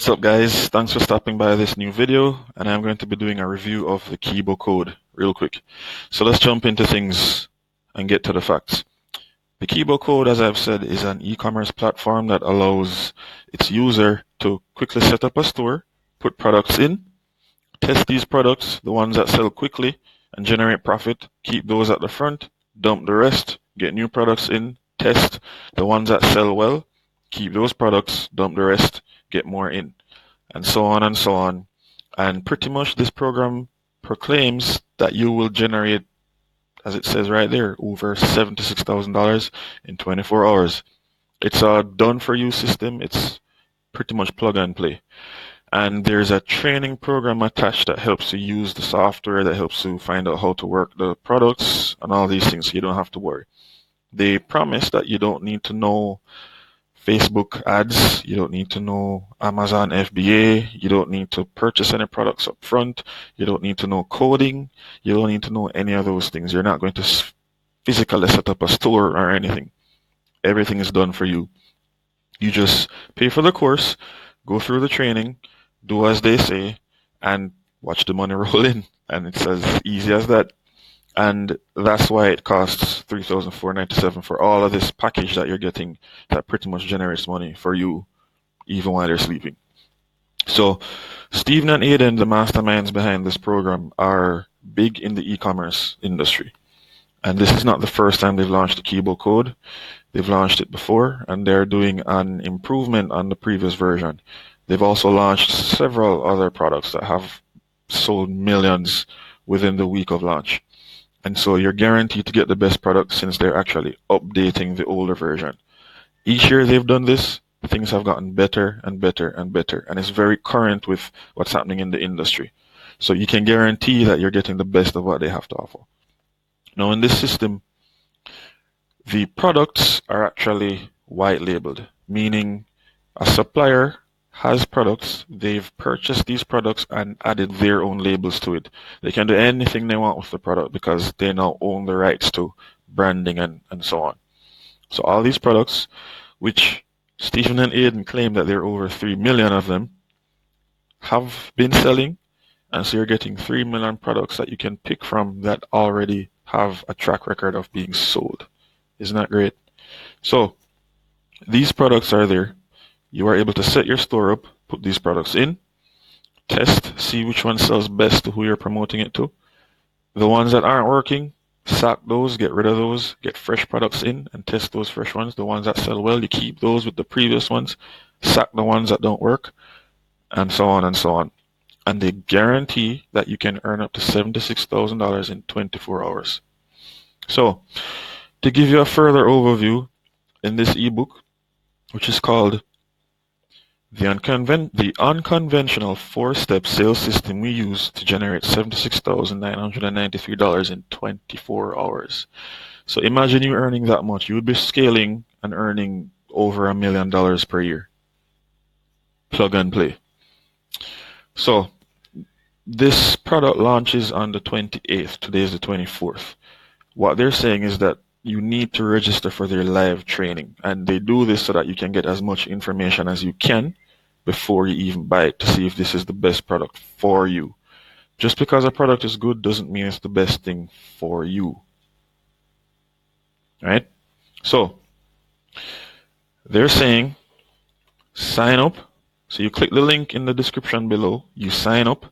What's up guys, thanks for stopping by this new video, and I'm going to be doing a review of the Kibo Code real quick. So let's jump into things and get to the facts. The Kibo Code, as I've said, is an e-commerce platform that allows its user to quickly set up a store, put products in, test these products, the ones that sell quickly and generate profit, keep those at the front, dump the rest, get new products in, test the ones that sell well, keep those products, dump the rest, get more in, and so on and so on. And pretty much this program proclaims that you will generate, as it says right there, over $76,000 in 24 hours. It's a done for you system. It's pretty much plug and play. And there's a training program attached that helps you use the software, that helps you find out how to work the products and all these things, so you don't have to worry. They promise that you don't need to know Facebook ads, you don't need to know Amazon FBA, you don't need to purchase any products up front, you don't need to know coding, you don't need to know any of those things. You're not going to physically set up a store or anything. Everything is done for you. You just pay for the course, go through the training, do as they say, and watch the money roll in. And it's as easy as that. And that's why it costs $3,497 for all of this package that you're getting that pretty much generates money for you even while you're sleeping. So Stephen and Aiden, the masterminds behind this program, are big in the e-commerce industry. And this is not the first time they've launched the Kibo Code. They've launched it before, and they're doing an improvement on the previous version. They've also launched several other products that have sold millions within the week of launch. And so you're guaranteed to get the best product since they're actually updating the older version. Each year they've done this, things have gotten better and better and better. And it's very current with what's happening in the industry. So you can guarantee that you're getting the best of what they have to offer. Now in this system, the products are actually white labeled, meaning a supplier has products, they've purchased these products and added their own labels to it. They can do anything they want with the product because they now own the rights to branding and so on. So all these products, which Stephen and Aiden claim that there are over 3 million of them, have been selling. And so you're getting 3 million products that you can pick from that already have a track record of being sold. Isn't that great? So these products are there. You are able to set your store up, put these products in, test, see which one sells best to who you're promoting it to. The ones that aren't working, sack those, get rid of those, get fresh products in and test those fresh ones. The ones that sell well, you keep those with the previous ones, sack the ones that don't work, and so on and so on. And they guarantee that you can earn up to $76,000 in 24 hours. So, to give you a further overview, in this ebook, which is called the unconventional 4-step sales system we use to generate $76,993 in 24 hours. So imagine you earning that much. You would be scaling and earning over $1 million per year. Plug and play. So this product launches on the 28th. Today is the 24th. What they're saying is that you need to register for their live training, and they do this so that you can get as much information as you can before you even buy it to see if this is the best product for you. Just because a product is good doesn't mean it's the best thing for you. Right? So they're saying sign up. So you click the link in the description below, you sign up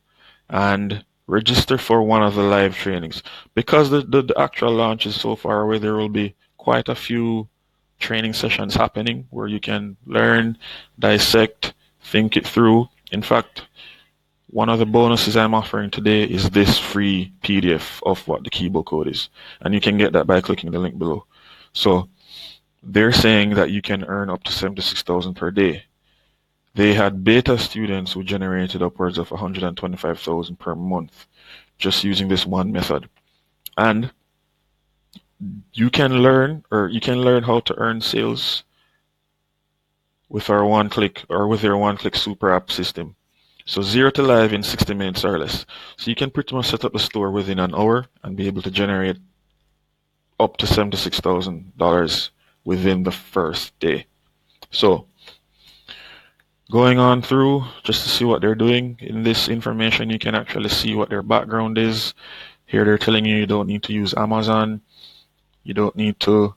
and register for one of the live trainings. Because the actual launch is so far away, there will be quite a few training sessions happening where you can learn, dissect, think it through. In fact, one of the bonuses I'm offering today is this free PDF of what the Kibo Code is. And you can get that by clicking the link below. So they're saying that you can earn up to $76,000 per day. They had beta students who generated upwards of $125,000 per month just using this one method. And you can learn how to earn sales with our one-click super app system. So 0 to live in 60 minutes or less. So you can pretty much set up the store within an hour and be able to generate up to $76,000 within the first day. So going on through just to see what they're doing. In this information, you can actually see what their background is. Here they're telling you don't need to use Amazon. You don't need to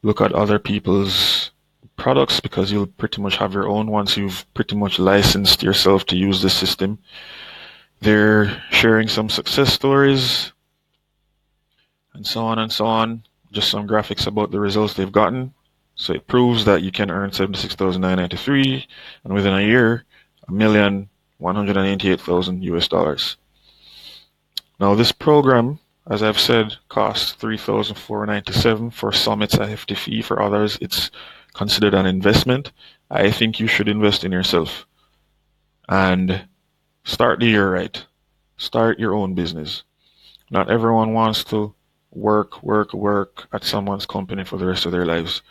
look at other people's products because you'll pretty much have your own once you've pretty much licensed yourself to use the system. They're sharing some success stories and so on and so on. Just some graphics about the results they've gotten. So it proves that you can earn 76,993 and within a year, 1,188,000 US dollars. Now this program, as I've said, costs $3,497. For some it's a hefty fee, for others it's considered an investment. I think you should invest in yourself and start the year right. Start your own business. Not everyone wants to work at someone's company for the rest of their lives.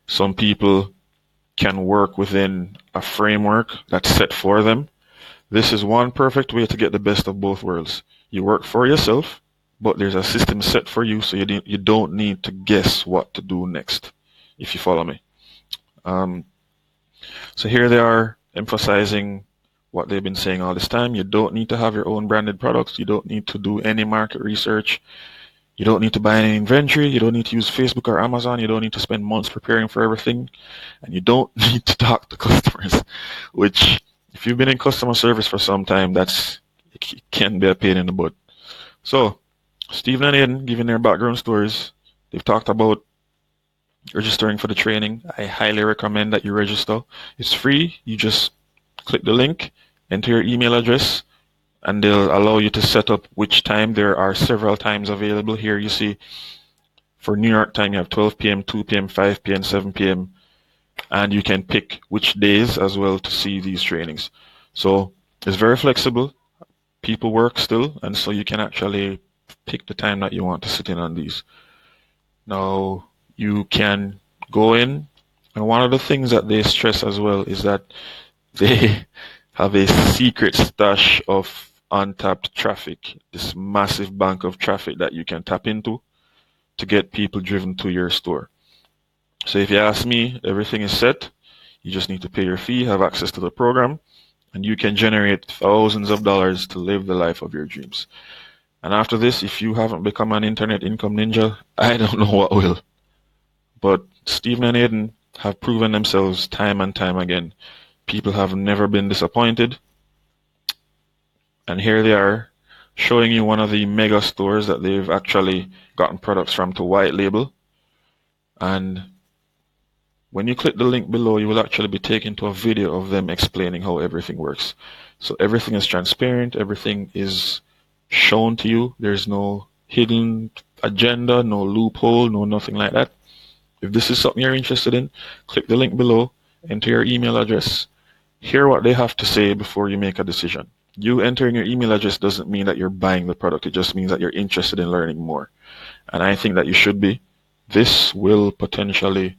Some people can work within a framework that's set for them. This is one perfect way to get the best of both worlds. You work for yourself, but there's a system set for you, so you don't need to guess what to do next, if you follow me. So here they are emphasizing what they've been saying all this time. You don't need to have your own branded products. You don't need to do any market research. You don't need to buy any inventory. You don't need to use Facebook or Amazon. You don't need to spend months preparing for everything. And you don't need to talk to customers, which if you've been in customer service for some time, it can be a pain in the butt. So Stephen and Aiden giving their background stories. They've talked about registering for the training. I highly recommend that you register. It's free. You just click the link, enter your email address, and they'll allow you to set up which time. There are several times available. Here you see for New York time you have 12 p.m., 2 p.m., 5 p.m., 7 p.m. and you can pick which days as well to see these trainings. So it's very flexible. People work still, and so you can actually pick the time that you want to sit in on these. Now you can go in, and one of the things that they stress as well is that they have a secret stash of untapped traffic, this massive bank of traffic that you can tap into to get people driven to your store. So if you ask me, everything is set. You just need to pay your fee, have access to the program, and you can generate thousands of dollars to live the life of your dreams. And after this, if you haven't become an internet income ninja, I don't know what will. But Stephen and Aiden have proven themselves time and time again. People have never been disappointed. And here they are showing you one of the mega stores that they've actually gotten products from to white label. And when you click the link below, you will actually be taken to a video of them explaining how everything works. So everything is transparent, everything is shown to you. There's no hidden agenda, no loophole, no nothing like that. If this is something you're interested in, click the link below, enter your email address, hear what they have to say before you make a decision. You entering your email address doesn't mean that you're buying the product. It just means that you're interested in learning more. And I think that you should be. This will potentially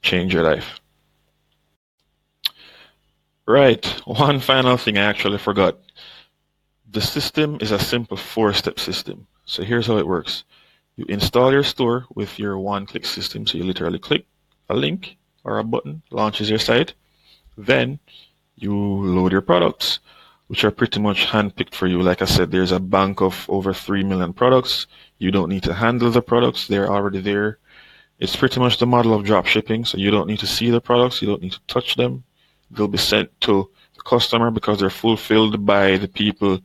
change your life. Right, one final thing I actually forgot. The system is a simple 4-step system. So here's how it works. You install your store with your one-click system. So you literally click a link or a button, launches your site. Then you load your products, which are pretty much handpicked for you. Like I said, there's a bank of over 3 million products. You don't need to handle the products. They're already there. It's pretty much the model of drop shipping. So you don't need to see the products. You don't need to touch them. They'll be sent to the customer because they're fulfilled by the people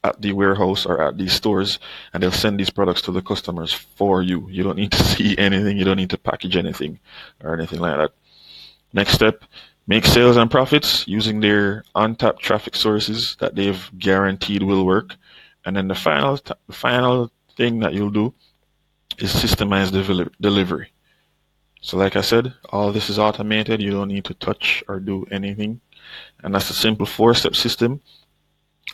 at the warehouse or at these stores, and they'll send these products to the customers for you. You don't need to see anything. You don't need to package anything or anything like that. Next step, make sales and profits using their untapped traffic sources that they've guaranteed will work. And then the final thing that you'll do is systemize delivery. So like I said, all this is automated. You don't need to touch or do anything. And that's a simple 4-step system.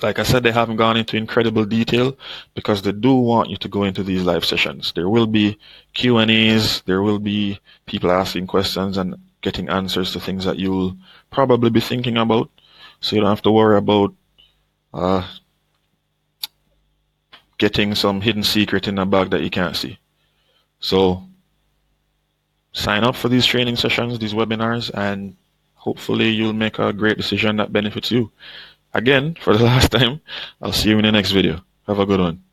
Like I said, they haven't gone into incredible detail because they do want you to go into these live sessions. There will be Q&As. There will be people asking questions and getting answers to things that you'll probably be thinking about. So you don't have to worry about getting some hidden secret in a bag that you can't see. So sign up for these training sessions, these webinars, and hopefully you'll make a great decision that benefits you. Again, for the last time, I'll see you in the next video. Have a good one.